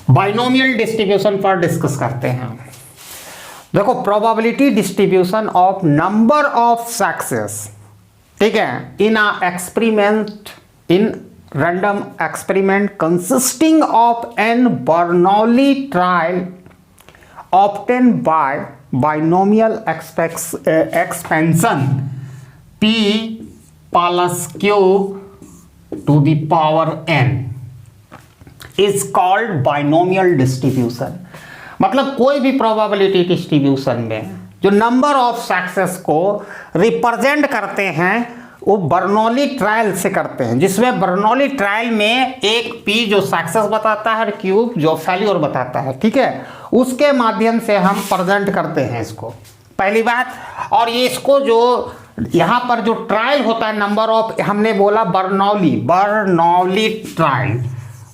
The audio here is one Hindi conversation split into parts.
बाइनोमियल डिस्ट्रीब्यूशन पर डिस्कस करते हैं। देखो, probability distribution of number of success, ठीक है, in a experiment, in random experiment consisting of n Bernoulli trial obtain by binomial expansion p plus cube to the power n is called binomial distribution. मतलब कोई भी प्रोबेबिलिटी डिस्ट्रीब्यूशन में जो नंबर ऑफ सक्सेस को रिप्रेजेंट करते हैं वो बर्नौली ट्रायल से करते हैं, जिसमें बर्नौली ट्रायल में एक p जो सक्सेस बताता है और क्यूब जो फेल्योर बताता है, ठीक है, उसके माध्यम से हम प्रेजेंट करते हैं इसको, पहली बात। और ये इसको जो यहाँ पर जो ट्रायल होता है नंबर ऑफ, हमने बोला बर्नौली ट्रायल,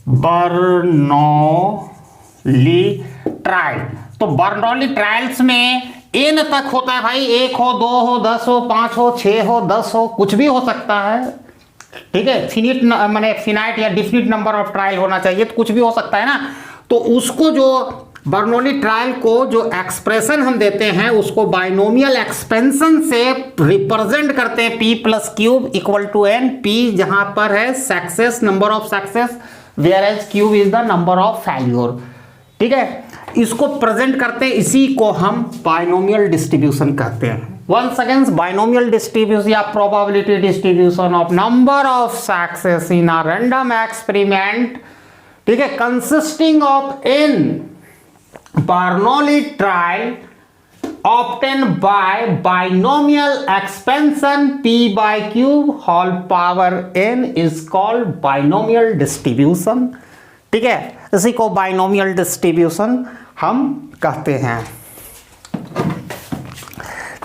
बर्नौली ट्रायल। तो बर्नौली ट्रायल्स में n तक होता है भाई, 1 हो, 2 हो, 10 हो, 5 हो, 6 हो, 10 हो, कुछ भी हो सकता है, ठीक है। फिनिट माने फिनाइट या डिफिनिट नंबर ऑफ ट्रायल होना चाहिए, तो कुछ भी हो सकता है ना। तो उसको जो बर्नौली ट्रायल को जो एक्सप्रेशन हम देते हैं उसको बाइनोमियल एक्सपेंशन से रिप्रेजेंट करते हैं, p plus q equal to n, p जहां पर है success, number of success, where as q is the number of failure, ठीक है। इसको प्रेजेंट करते हैं, इसी को हम बाइनोमियल डिस्ट्रीब्यूशन कहते हैं। वंस अगेन, बाइनोमियल डिस्ट्रीब्यूशन या probability distribution of number of success in a random experiment, ठीक है, consisting of n Bernoulli trial obtained by binomial expansion p by cube whole power n is called binomial distribution, ठीक है। इसी को binomial distribution हम कहते हैं,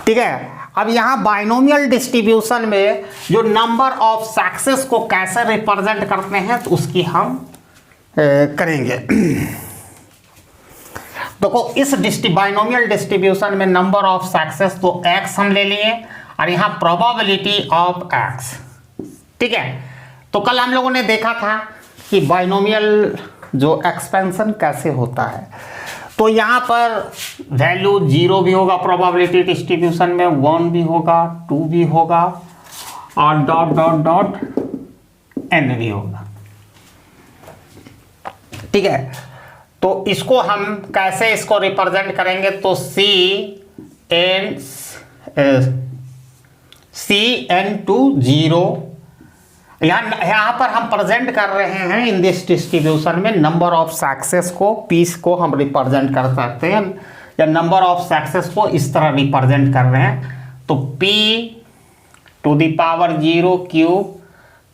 ठीक है। अब यहाँ बाइनोमियल डिस्ट्रीब्यूशन में जो नंबर ऑफ सक्सेस को कैसे रिप्रेजेंट करते हैं तो उसकी हम करेंगे। देखो, इस बाइनोमियल डिस्ट्रीब्यूशन में नंबर ऑफ सक्सेस तो x हम ले लिए और यहाँ प्रोबेबिलिटी ऑफ x, ठीक है। तो कल हम लोगों ने देखा था कि बाइनोमियल जो एक्सपेंशन कैसे होता है। तो यहाँ पर वैल्यू 0 भी होगा प्रोबेबिलिटी डिस्ट्रीब्यूशन में, 1 भी होगा, 2 भी होगा और डॉट डॉट डॉट n भी होगा, ठीक है। तो इसको हम कैसे इसको रिप्रेजेंट करेंगे, तो cn टू 0, यहाँ पर हम प्रेजेंट कर रहे हैं इन दिस डिस्ट्रीब्यूशन में नंबर ऑफ सक्सेस को, पीस को हम रिप्रेजेंट कर सकते हैं, या नंबर ऑफ सक्सेस को इस तरह रिप्रेजेंट कर रहे हैं। तो p to the power 0 q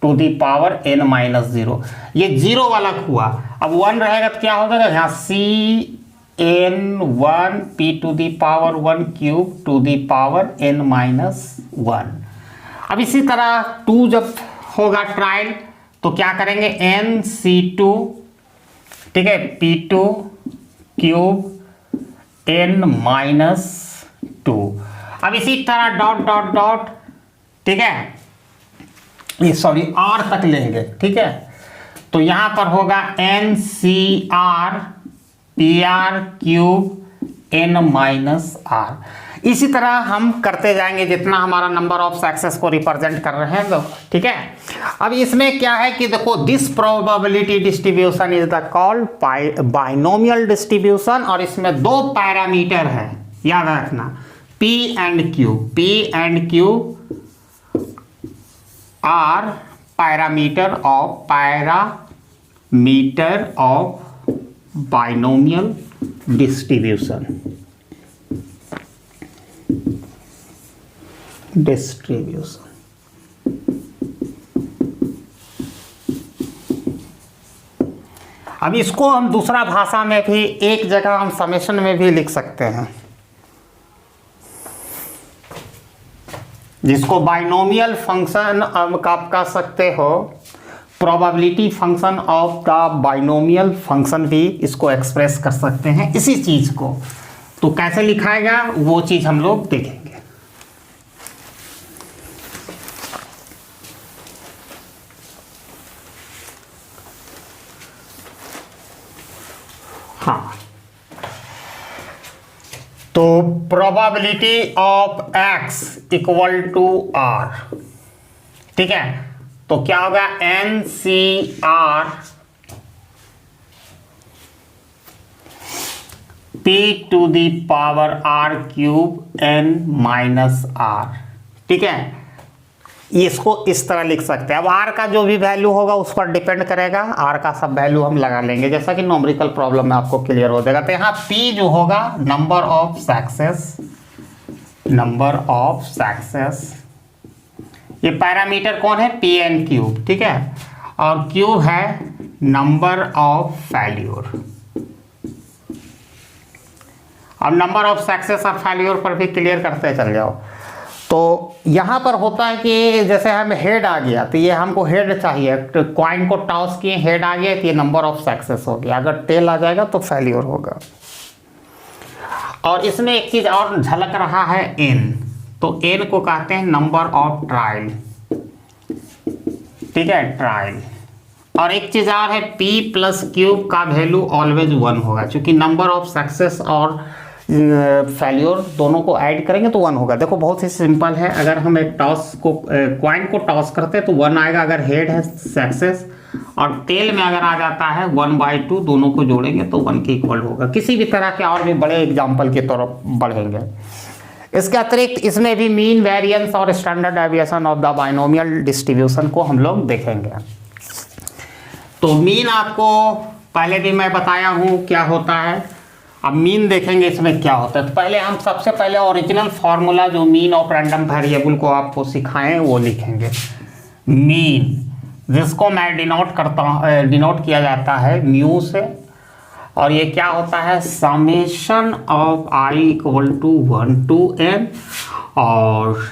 to the power n minus 0, ये 0 वाला हुआ। अब 1 रहेगा तो क्या होगा, यहाँ cn1 p to the power 1 q to the power n minus 1। अब इसी तरह 2 जब होगा ट्रायल तो क्या करेंगे, nc2, ठीक है, p2 क्यूब n माइनस 2। अब इसी तरह डॉट डॉट डॉट, ठीक है, ये सॉरी r तक लेंगे, ठीक है। तो यहां पर होगा NCR PR cube n minus r। इसी तरह हम करते जाएंगे जितना हमारा नंबर ऑफ सक्सेस को रिप्रेजेंट कर रहे हैं, तो ठीक है। अब इसमें क्या है कि देखो, this probability distribution is the called binomial distribution, और इसमें 2 पैरामीटर है, याद रखना, p and q। p and q are parameter of binomial distribution। अब इसको हम दूसरा भाषा में भी एक जगह हम समेशन में भी लिख सकते हैं, जिसको बाइनोमियल फंक्शन आप कह सकते हो, probability function of the binomial function भी इसको एक्सप्रेस कर सकते हैं इसी चीज को। तो कैसे लिखाएगा वो चीज हम लोग देखेंगे। हाँ, तो probability of x equal to r, ठीक है, तो क्या होगा NCR p to the power r q n minus r, ठीक है। इसको इस तरह लिख सकते हैं। अब r का जो भी वैल्यू होगा उस पर डिपेंड करेगा, r का सब वैल्यू हम लगा लेंगे, जैसा कि न्यूमेरिकल प्रॉब्लम में आपको क्लियर हो जाएगा। तो यहाँ p जो होगा number of success, number of success, ये पैरामीटर कौन है pn क्यूब, ठीक है, और क्यूब है नंबर ऑफ फेल्योर। अब नंबर ऑफ सक्सेस और फेल्योर पर भी क्लियर करते चल जाओ। तो यहाँ पर होता है कि जैसे हमें हेड आ गया तो ये हमको हेड चाहिए, तो कॉइन को टॉस किए, हेड आ गया तो ये नंबर ऑफ सक्सेस हो गया, अगर टेल आ जाएगा तो फेल्योर होगा। और इसमें एक चीज़ और झलक रहा है एन, तो एन को कहते हैं नंबर ऑफ ट्रायल, ठीक है, ट्रायल। और एक चीज़ और है p प्लस क्यूब का वैल्यू ऑलवेज 1 होगा, क्योंकि नंबर ऑफ सक्सेस और फेल्योर दोनों को ऐड करेंगे तो 1 होगा। देखो बहुत ही सिंपल है, अगर हम एक टॉस को कॉइन को टॉस करते हैं तो 1 आएगा, अगर हेड है सक्सेस, और टेल में अगर आ जाता है 1/2, दोनों को जोड़ेंगे तो 1 के इक्वल होगा। किसी भी तरह के और भी बड़े एग्जाम्पल की तरफ बढ़ेंगे। इसके अतिरिक्त इसमें भी मीन, वेरिएंस और standard deviation of the binomial distribution को हम लोग देखेंगे। तो मीन आपको पहले भी मैं बताया हूँ क्या होता है, अब मीन देखेंगे इसमें क्या होता है। तो पहले हम सबसे पहले ओरिजिनल फार्मूला जो मीन ऑफ रैंडम वेरिएबल को आपको सिखाएं वो लिखेंगे। मीन जिसको मैं डिनोट किया जाता है म्यू से, और ये क्या होता है summation of i equal to 1 to n और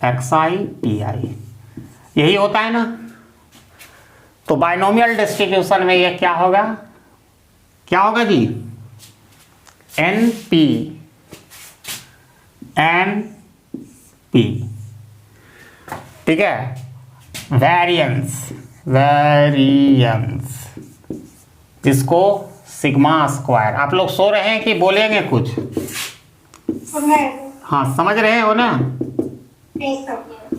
xi pi, यही होता है ना। तो बाइनोमियल डिस्ट्रीब्यूशन में ये क्या होगा, क्या होगा जी, NP NP, ठीक है, वेरिएंस वेरिएंस, इसको सिग्मा स्क्वायर। आप लोग सो रहे हैं कि बोलेंगे कुछ? हाँ समझ रहे हो ना।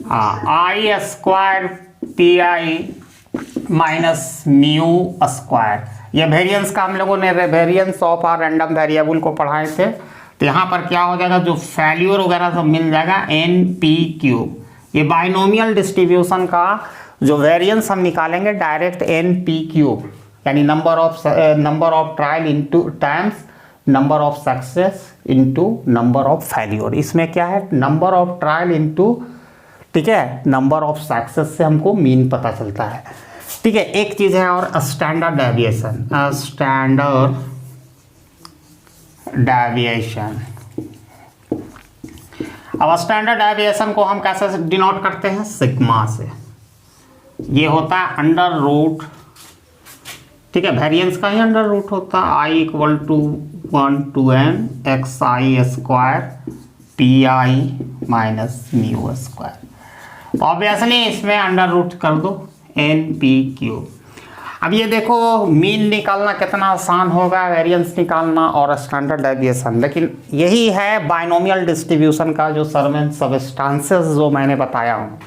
हाँ i square pi minus mu square, ये वेरिएंस का हम लोगों ने variance of our random variable को पढ़ाए थे। तो यहाँ पर क्या हो जाएगा, जो फेल्योर वगैरह सब मिल जाएगा NP क्यूब। ये बाइनोमियल डिस्ट्रीब्यूशन का जो वेरिएंस हम निकालेंगे डायरेक्ट NP क्यूब, यानी number of trial into times number of success into number of failure. इसमें क्या है नंबर ऑफ ट्रायल इनटू, ठीक है, नंबर ऑफ सक्सेस से हमको मीन पता चलता है, ठीक है। एक चीज है और स्टैंडर्ड डेविएशन, स्टैंडर्ड डेविएशन। अब स्टैंडर्ड डेविएशन को हम कैसे डिनोट करते हैं, सिग्मा से। ये होता है अंडर रूट, ठीक है, वेरिएंस का ही अंडर रूट होता है, i equal to 1 to n xi square pi minus mu square. Obviously इसमें अंडर रूट कर दो NP क्यूब। अब ये देखो मीन निकालना कितना आसान होगा, वेरिएंस निकालना और स्टैंडर्ड डेविएशन, लेकिन यही है बाइनोमियल डिस्ट्रीब्यूशन का जो सब्सटेंसेस जो मैंने बताया हूँ।